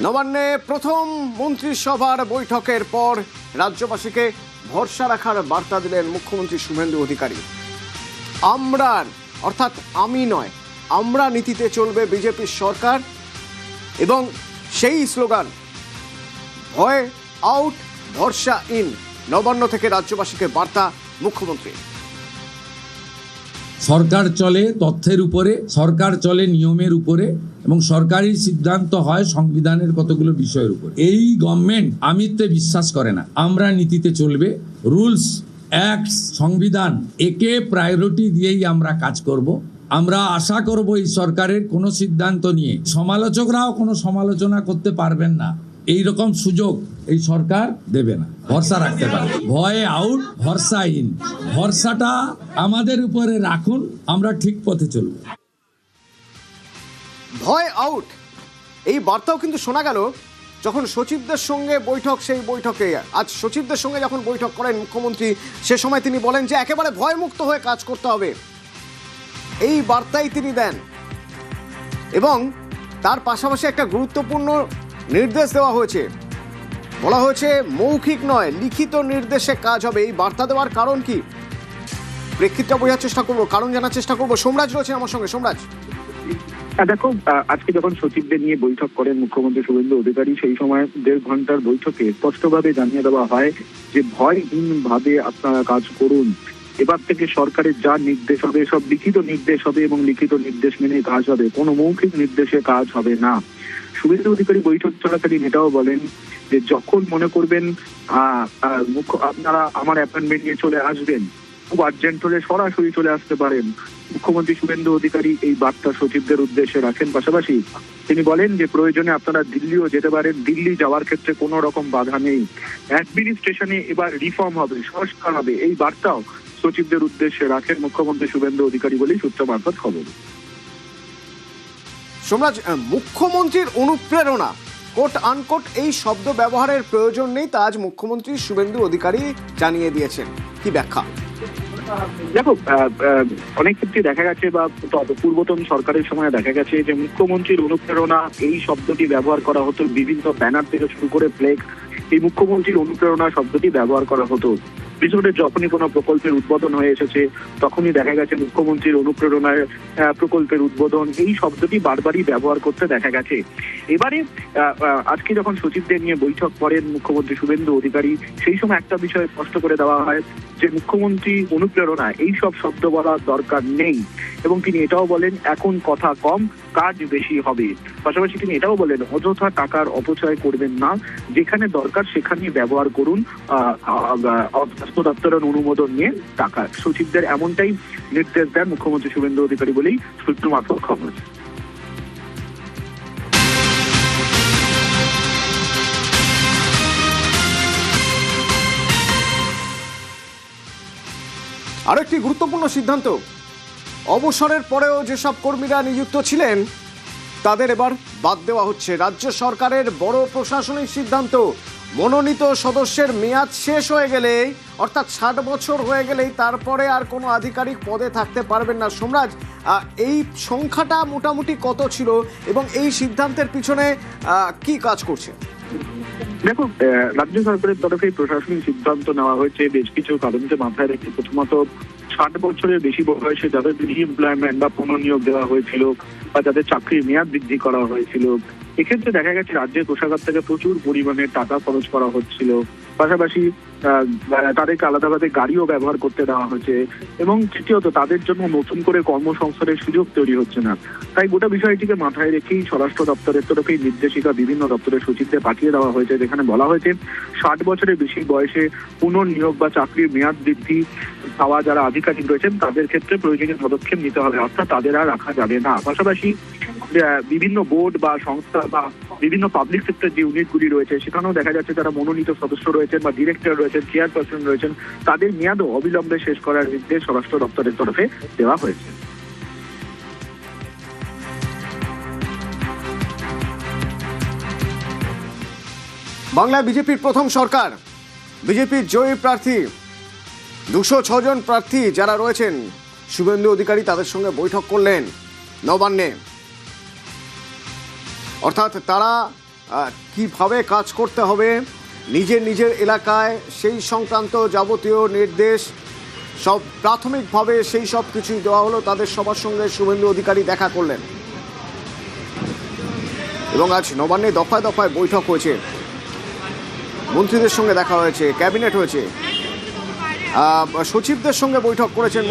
নবান্নে প্রথম মন্ত্রিসভার বৈঠকের পর রাজ্যবাসীকে ভরসা রাখার বার্তা দিলেন মুখ্যমন্ত্রী শুভেন্দু অধিকারী। আমরার অর্থাৎ আমি নয় আমরা নীতিতে চলবে বিজেপির সরকার এবং সেই স্লোগান ভয় আউট ভরসা ইন। নবান্ন থেকে রাজ্যবাসীকে বার্তা মুখ্যমন্ত্রী। সরকার চলে তথ্যের উপরে, সরকার চলে নিয়মের উপরে এবং সরকারি সিদ্ধান্ত হয় সংবিধানের কতগুলো বিষয়ের উপর। এই গভর্নমেন্ট আমিত্বে বিশ্বাস করে না, আমরা নীতিতে চলবে। রুলস, অ্যাক্টস, সংবিধান একে প্রায়োরিটি দিয়েই আমরা কাজ করব। আমরা আশা করব এই সরকারের কোনো সিদ্ধান্ত নিয়ে সমালোচকরাও কোনো সমালোচনা করতে পারবেন না, এই রকম সুযোগ এই সরকার দেবে না। ভরসা রাখতে পারে। ভয় আউট ভরসা ইন। ভরসাটা আমাদের উপরে রাখুন, আমরা ঠিক পথে চলব। ভয় আউট এই বার্তাও কিন্তু শোনা গেল যখন সচিবদের সঙ্গে বৈঠক। সেই বৈঠকে আজ সচিবদের সঙ্গে যখন বৈঠক করেন মুখ্যমন্ত্রী, সে সময় তিনি বলেন যে একেবারে ভয়মুক্ত হয়ে কাজ করতে হবে, এই বার্তাই তিনি দেন। এবং তার পাশাপাশি একটা গুরুত্বপূর্ণ নির্দেশ দেওয়া হয়েছে, বলা হয়েছে মৌখিক নয় লিখিত নির্দেশে কাজ হবে। এই বার্তা দেওয়ার কারণ কি, প্রেক্ষিতটা বোঝার চেষ্টা করবো, কারণ জানার চেষ্টা করবো। সোমরাজ রয়েছে আমার সঙ্গে। সোমরাজ, দেখো, আজকে যখন সচিবদের নিয়ে বৈঠক করেন মুখ্যমন্ত্রী শুভেন্দু অধিকারী, সেই সময় 1.5 ঘন্টার বৈঠকে স্পষ্টভাবে জানিয়ে দেওয়া হয় যে ভয়হীন ভাবে আপনারা কাজ করুন। এবার থেকে সরকারের যা নির্দেশ হবে সব লিখিত নির্দেশ হবে এবং লিখিত নির্দেশ মেনে কাজ হবে, কোনো মৌখিক নির্দেশে কাজ হবে না। শুভেন্দু অধিকারী বৈঠক চলাকালীন এটাও বলেন যে যখন মনে করবেন আপনারা আমার অ্যাপয়েন্টমেন্ট নিয়ে চলে আসবেন, খুব আর্জেন্ট হলে সরাসরি চলে আসতে পারেন। মুখ্যমন্ত্রী শুভেন্দু অধিকারী এই বার্তা সচিবদের উদ্দেশ্যে রাখেন। পাশাপাশি তিনি বলেন যে প্রয়োজনে আপনারা দিল্লিও যেতে পারেন, দিল্লি যাওয়ার ক্ষেত্রে কোনো রকম বাধা নেই। অ্যাডমিনিস্ট্রেশনে এবার রিফর্ম হবে, সংস্কার হবে, এই বার্তাও সচিবদের উদ্দেশ্যে রাখেন মুখ্যমন্ত্রী শুভেন্দু অধিকারী বলেই সূত্র মারফত খবর। সোমরাজ, মুখ্যমন্ত্রীর অনুপ্রেরণা কোট আনকোট এই শব্দ ব্যবহারের প্রয়োজন নেই, তা আজ মুখ্যমন্ত্রী শুভেন্দু অধিকারী জানিয়ে দিয়েছেন, কি ব্যাখ্যা? দেখো, অনেক ক্ষেত্রে দেখা গেছে বা পূর্বতন সরকারের সময় দেখা গেছে যে মুখ্যমন্ত্রীর অনুপ্রেরণা এই শব্দটি ব্যবহার করা হতো বিভিন্ন ব্যানার থেকে শুরু করে ফ্লেক্স। এই মুখ্যমন্ত্রীর অনুপ্রেরণা শব্দটি ব্যবহার করা হতো। বিশেষ করে যখনই কোনো প্রকল্পের উদ্বোধন হয়ে এসেছে তখনই দেখা গেছে মুখ্যমন্ত্রীর অনুপ্রেরণায় প্রকল্পের উদ্বোধন, এই শব্দটি বারবারই ব্যবহার করতে দেখা গেছে। এবারে আজকে যখন সচিবদের নিয়ে বৈঠক করেন মুখ্যমন্ত্রী শুভেন্দু অধিকারী, সেই সময় একটা বিষয় স্পষ্ট করে দেওয়া হয় যে মুখ্যমন্ত্রী অনুপ্রেরণা এই সব শব্দ বলার দরকার নেই এবং তিনি এটাও বলেন এখন কথা কম কাজ বেশি হবে। পাশাপাশি তিনি এটাও বলেন অযথা টাকার অপচয় করবেন না, যেখানে দরকার সেখানেই ব্যবহার করুন স্বাস্থ্য দপ্তরের অনুমোদন নিয়ে টাকা। সচিবদের এমনটাই নির্দেশ দেন মুখ্যমন্ত্রী শুভেন্দু অধিকারী বলেই সূত্র মারফত খবর। আরো একটি গুরুত্বপূর্ণ সিদ্ধান্ত, অবসরের পরেও যেসব কর্মীরা নিযুক্ত ছিলেন তাদের এবার বাদ দেওয়া হচ্ছে। রাজ্য সরকারের বড় প্রশাসনিক সিদ্ধান্ত, মনোনীত সদস্যের মেয়াদ শেষ হয়ে গেলেই অর্থাৎ 60 বছর হয়ে গেলেই তারপরে আর কোনো আধিকারিক পদে থাকতে পারবেন না। সোমরাজ, এই সংখ্যাটা মোটামুটি কত ছিল এবং এই সিদ্ধান্তের পিছনে কি কাজ করছে? দেখো, রাজ্য সরকারের তরফে প্রশাসনিক সিদ্ধান্ত নেওয়া হয়েছে বেশ কিছু কারণকে মাথায় রেখে। প্রথমত 60 বছরের বেশি বয়সে যাদের রিএমপ্লয়মেন্ট বা পুনর্নিয়োগ দেওয়া হয়েছিল বা যাদের চাকরির মেয়াদ বৃদ্ধি করা হয়েছিল, এক্ষেত্রে দেখা গেছে রাজ্যের কোষাগার থেকে প্রচুর পরিমাণে টাকা খরচ করা হচ্ছিল। পাশাপাশি তাদেরকে আলাদাভাবে গাড়িও ব্যবহার করতে দেওয়া হয়েছে এবং তৃতীয়ত তাদের জন্য নতুন করে কর্মসংস্থানের সুযোগ তৈরি হচ্ছে না। তাই গোটা বিষয়টিকে মাথায় রেখেই স্বরাষ্ট্র দপ্তরের তরফে নির্দেশিকা বিভিন্ন দপ্তরের সচিবদের পাঠিয়ে দেওয়া হয়েছে, যেখানে বলা হয়েছে 60 বছরের বেশি বয়সে পুনর্নিয়োগ বা চাকরির মেয়াদ বৃদ্ধি পাওয়া যারা আধিকারিক রয়েছেন তাদের ক্ষেত্রে প্রয়োজনীয় পদক্ষেপ নিতে হবে, অর্থাৎ তাদের আর রাখা যাবে না। পাশাপাশি বিভিন্ন বোর্ড বা সংস্থা বা বিভিন্ন পাবলিক সেক্টর যে ইউনিটগুলি রয়েছে সেখানেও দেখা যাচ্ছে যারা মনোনীত সদস্য রয়েছেন বা ডিরেক্টর রয়েছেন, চেয়ারপারসন রয়েছেন, তাদের মেয়াদও অবিলম্বে শেষ করার নির্দেশ স্বরাষ্ট্র দপ্তরের তরফে দেওয়া হয়েছে। বাংলায় বিজেপির প্রথম সরকার, বিজেপির জয়ী প্রার্থী 206 জন প্রার্থী যারা রয়েছেন শুভেন্দু অধিকারী তাদের সঙ্গে বৈঠক করলেন নবান্নে। অর্থাৎ তারা কিভাবে কাজ করতে হবে, নিজের এলাকায় সেই সংক্রান্ত যাবতীয় নির্দেশ সব প্রাথমিকভাবে সেই সব কিছুই দেওয়া হলো। তাদের সবার সঙ্গে শুভেন্দু অধিকারী দেখা করলেন এবং আজ নবান্নে দফায় দফায় বৈঠক হয়েছে, মন্ত্রীদের সঙ্গে দেখা হয়েছে, ক্যাবিনেট হয়েছে, সচিবদের সঙ্গে বৈঠক করেছেন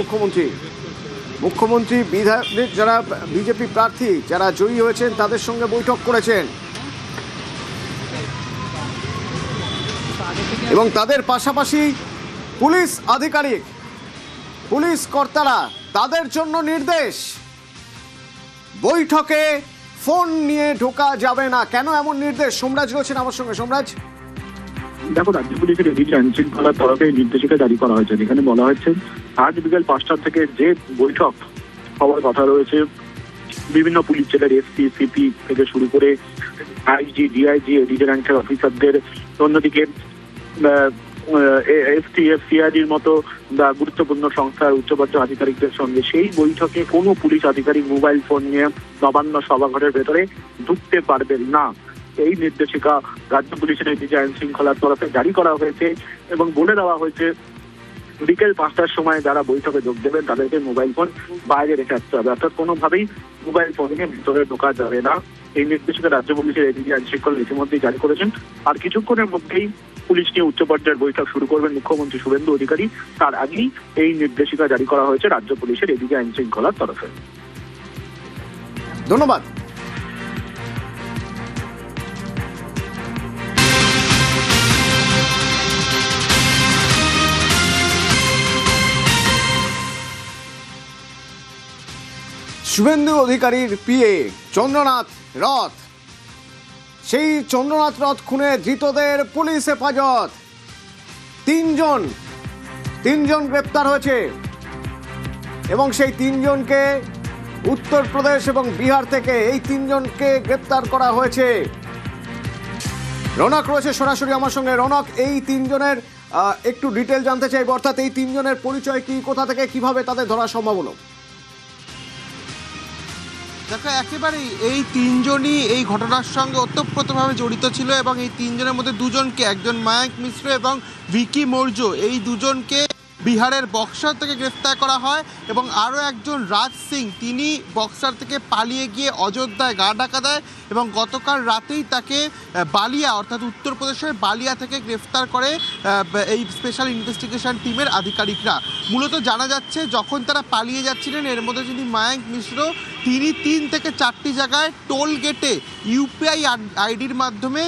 মুখ্যমন্ত্রী বিধায়ক যারা বিজেপি প্রার্থী যারা জয়ী হয়েছেন তাদের সঙ্গে বৈঠক করেছেন এবং তাদের পাশাপাশি পুলিশ আধিকারিক, পুলিশ কর্তারা, তাদের জন্য নির্দেশ, বৈঠকে ফোন নিয়ে ঢোকা যাবে না। কেন এমন নির্দেশ? সোমরাজ রয়েছেন আমার সঙ্গে। সোমরাজ, দেখো, রাজ্য পুলিশের এদিকে আইন শৃঙ্খলার তরফে নির্দেশিকা জারি করা হয়েছে, যেখানে বলা হচ্ছে আজ বিকেল 5টা থেকে যে বৈঠক হওয়ার কথা রয়েছে বিভিন্ন পুলিশ জেলার এসপি, সিপি থেকে শুরু করে আইজি, ডিআইজি, এডিজি র্যাঙ্কের অফিসারদের, অন্যদিকে এসটিএফ, সিআইডির মতো গুরুত্বপূর্ণ সংস্থার উচ্চপর্যায়ের আধিকারিকদের সঙ্গে সেই বৈঠকে কোনো পুলিশ আধিকারিক মোবাইল ফোন নিয়ে নবান্ন সভাঘরের ভেতরে ঢুকতে পারবেন না। এই নির্দেশিকা রাজ্য পুলিশের এদিকে আইন শৃঙ্খলার তরফে জারি করা হয়েছে এবং বলে দেওয়া হয়েছে বিকেল 5টার সময় যারা বৈঠকে যোগ দেবেন তাদেরকে মোবাইল ফোন বাইরে রেখে আসতে হবে, অর্থাৎ কোনোভাবেই মোবাইল ফোন নিয়ে ভিতরে ঢোকা যাবে না। এই নির্দেশিকা রাজ্য পুলিশের এদিকে আইন শৃঙ্খলা ইতিমধ্যেই জারি করেছেন। আর কিছুক্ষণের মধ্যেই পুলিশ নিয়ে উচ্চ পর্যায়ের বৈঠক শুরু করবেন মুখ্যমন্ত্রী শুভেন্দু অধিকারী। তার আগেই এই নির্দেশিকা জারি করা হয়েছে রাজ্য পুলিশের এদিকে আইন শৃঙ্খলার তরফে। ধন্যবাদ। শুভেন্দু অধিকারীর পিএ চন্দ্রনাথ রথ, সেই চন্দ্রনাথ রথ খুনে ধৃতদের পুলিশ হেফাজত, তিনজন গ্রেপ্তার হয়েছে এবং সেই তিনজনকে উত্তরপ্রদেশ এবং বিহার থেকে এই তিনজনকে গ্রেপ্তার করা হয়েছে। রনক রয়েছে সরাসরি আমার সঙ্গে। রনক, এই তিনজনের একটু ডিটেল জানতে চাইব, অর্থাৎ এই তিনজনের পরিচয় কি, কোথা থেকে কিভাবে তাদের ধরা সম্ভব হলো? দেখো, একেবারেই এই তিনজনই এই ঘটনার সঙ্গে ওতপ্রোতভাবে জড়িত ছিল এবং এই তিনজনের মধ্যে দুজনকে, একজন মায়াঙ্ক মিশ্র এবং ভিকি মৌর্য, এই দুজনকে বিহারের বক্সার থেকে গ্রেফতার করা হয় এবং আরও একজন রাজ সিং, তিনি বক্সার থেকে পালিয়ে গিয়ে অযোধ্যায় গা ঢাকা দেয় এবং গতকাল রাতেই তাকে বালিয়া, অর্থাৎ উত্তরপ্রদেশের বালিয়া থেকে গ্রেফতার করে এই স্পেশাল ইনভেস্টিগেশন টিমের আধিকারিকরা। মূলত জানা যাচ্ছে যখন তারা পালিয়ে যাচ্ছিলেন এর মধ্যে যিনি মায়াঙ্ক মিশ্র, তিনি 3 থেকে 4টি জায়গায় টোল গেটে ইউপিআই আইডির মাধ্যমে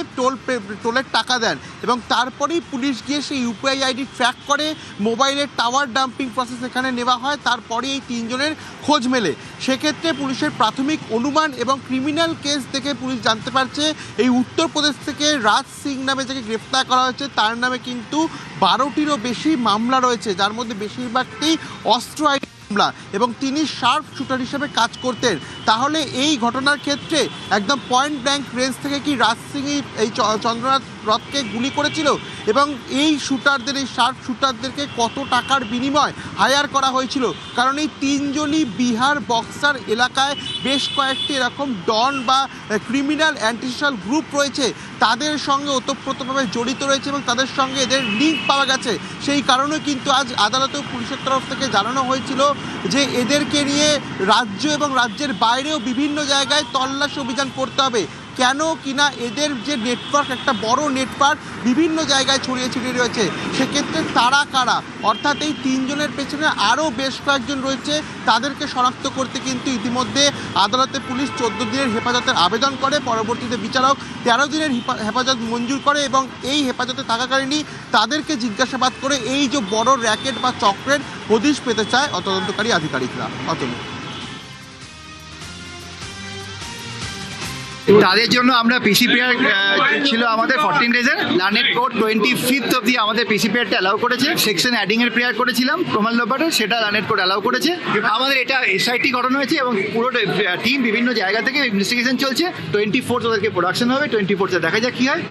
টোলের টাকা দেন এবং তারপরেই পুলিশ গিয়ে সেই ইউপিআই আইডি ট্র্যাক করে, মোবাইলের টাওয়ার ডাম্পিং প্রসেস এখানে নেওয়া হয়, তারপরে এই তিনজনের খোঁজ মেলে। সেক্ষেত্রে পুলিশের প্রাথমিক অনুমান এবং ক্রিমিনাল কেস থেকে পুলিশ জানতে পারছে এই উত্তরপ্রদেশ থেকে রাজ সিং নামে যাকে গ্রেফতার করা হয়েছে তার নামে কিন্তু 12টিরও বেশি মামলা রয়েছে, যার মধ্যে বেশিরভাগটি অস্ত্র আইডি মামলা এবং তিনি শার্প শুটার হিসেবে কাজ করতেন। তাহলে এই ঘটনার ক্ষেত্রে একদম পয়েন্ট ব্ল্যাঙ্ক রেঞ্জ থেকে কি রাজ সিং এই চন্দ্রনাথ রথকে গুলি করেছিল এবং এই শুটারদের, এই শার্প শুটারদেরকে কত টাকার বিনিময় হায়ার করা হয়েছিল? কারণ এই তিনজনই বিহার বক্সার এলাকায় বেশ কয়েকটি এরকম ডন বা ক্রিমিনাল অ্যান্টিসোশ্যাল গ্রুপ রয়েছে, তাদের সঙ্গে ওতপ্রোতভাবে জড়িত রয়েছে এবং তাদের সঙ্গে এদের লিঙ্ক পাওয়া গেছে। সেই কারণে কিন্তু আজ আদালতেও পুলিশের তরফ থেকে জানানো হয়েছিল যে এদেরকে নিয়ে রাজ্য এবং রাজ্যের বাইরেও বিভিন্ন জায়গায় তল্লাশি অভিযান করতে হবে। কেন কিনা এদের যে নেটওয়ার্ক, একটা বড় নেটওয়ার্ক বিভিন্ন জায়গায় ছড়িয়ে ছিটিয়ে রয়েছে, সেক্ষেত্রে তারা কারা, অর্থাৎ এই তিনজনের পেছনে আরও বেশ কয়েকজন রয়েছে, তাদেরকে শনাক্ত করতে কিন্তু ইতিমধ্যে আদালতে পুলিশ 14 দিনের হেফাজতের আবেদন করে, পরবর্তীতে বিচারক 13 দিনের হেফাজত মঞ্জুর করে এবং এই হেফাজতে থাকাকালীনই তাদেরকে জিজ্ঞাসাবাদ করে এই যে বড় র্যাকেট বা চক্রের হদিশ পেতে চায় তদন্তকারী আধিকারিকরা। অতএব তাদের জন্য আমরা পিসি পেয়ার ছিল আমাদের 14 ডেজের, লার্নেড কোর্ট 25th অবধি আমাদের পিসি পেয়ারটা অ্যালাউ করেছে। সেকশন অ্যাডিং এর প্রেয়ার করেছিলাম প্রমাণ লোপাটের, সেটা লার্নেড কোর্ট অ্যালাউ করেছে। আমাদের এটা এসআইটি ঘটনা হয়েছে এবং পুরো টিম বিভিন্ন জায়গা থেকে ইনভেস্টিগেশন চলছে। 24th ওদেরকে প্রোডাকশন হবে, 24th দেখা যাক কি হয়।